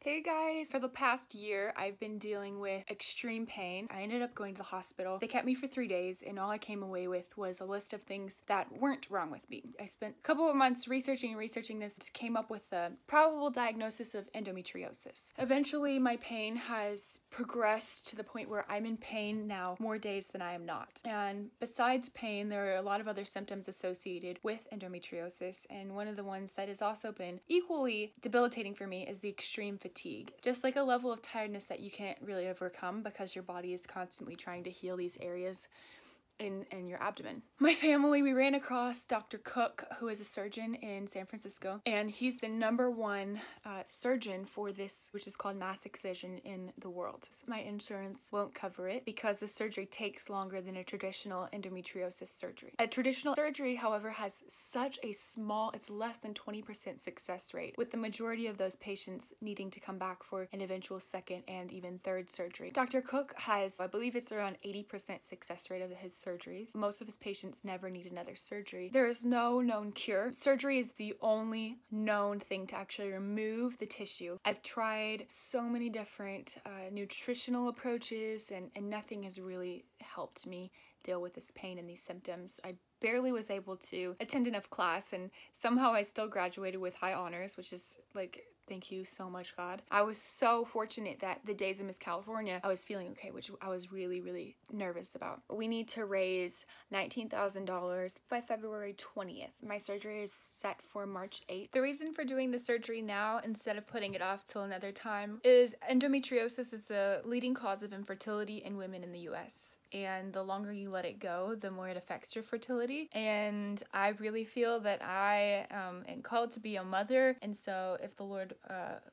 Hey guys! For the past year, I've been dealing with extreme pain. I ended up going to the hospital. They kept me for 3 days and all I came away with was a list of things that weren't wrong with me. I spent a couple of months researching this, came up with a probable diagnosis of endometriosis. Eventually, my pain has progressed to the point where I'm in pain now more days than I am not. And besides pain, there are a lot of other symptoms associated with endometriosis, and one of the ones that has also been equally debilitating for me is the extreme fatigue. Just like a level of tiredness that you can't really overcome because your body is constantly trying to heal these areas in your abdomen. My family, we ran across Dr. Cook, who is a surgeon in San Francisco, and he's the #1 surgeon for this, which is called mass excision in the world. My insurance won't cover it because the surgery takes longer than a traditional endometriosis surgery. A traditional surgery, however, has such a small, it's less than 20% success rate, with the majority of those patients needing to come back for an eventual second and even third surgery. Dr. Cook has, I believe it's around 80% success rate of his surgeries. Most of his patients never need another surgery. There is no known cure. Surgery is the only known thing to actually remove the tissue. I've tried so many different nutritional approaches and nothing has really helped me deal with this pain and these symptoms. I barely was able to attend enough class and somehow I still graduated with high honors, which is like, thank you so much, God. I was so fortunate that the days of Miss California, I was feeling okay, which I was really nervous about. We need to raise $19,000 by February 20th. My surgery is set for March 8th. The reason for doing the surgery now instead of putting it off till another time is endometriosis is the leading cause of infertility in women in the US. And the longer you let it go, the more it affects your fertility. And I really feel that I am called to be a mother. And so if the Lord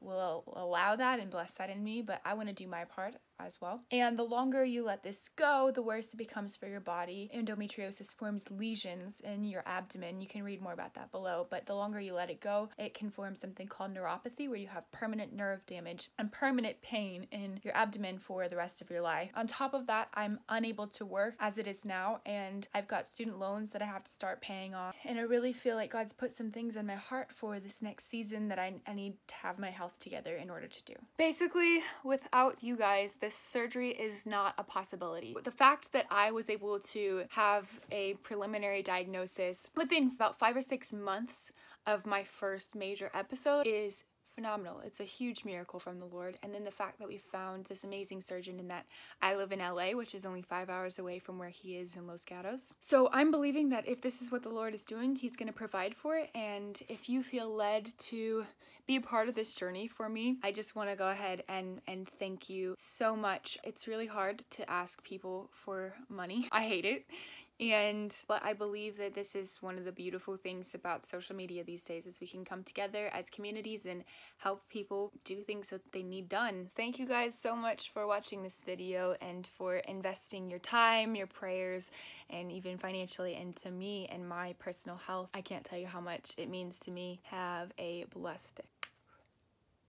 will allow that and bless that in me, but I want to do my part as well. And the longer you let this go, the worse it becomes for your body. Endometriosis forms lesions in your abdomen. You can read more about that below, but the longer you let it go, it can form something called neuropathy, where you have permanent nerve damage and permanent pain in your abdomen for the rest of your life. On top of that, I'm unable to work as it is now, and I've got student loans that I have to start paying off. And I really feel like God's put some things in my heart for this next season that I need to have my health together in order to do. Basically, without you guys, this surgery is not a possibility. The fact that I was able to have a preliminary diagnosis within about 5 or 6 months of my first major episode is phenomenal. It's a huge miracle from the Lord. And then the fact that we found this amazing surgeon and that I live in LA, which is only 5 hours away from where he is in Los Gatos. So I'm believing that if this is what the Lord is doing, he's going to provide for it. And if you feel led to be a part of this journey for me, I just want to go ahead and thank you so much. It's really hard to ask people for money. I hate it. But I believe that this is one of the beautiful things about social media these days is we can come together as communities and help people do things that they need done. Thank you guys so much for watching this video and for investing your time, your prayers, and even financially into me and my personal health. I can't tell you how much it means to me. Have a blessed day.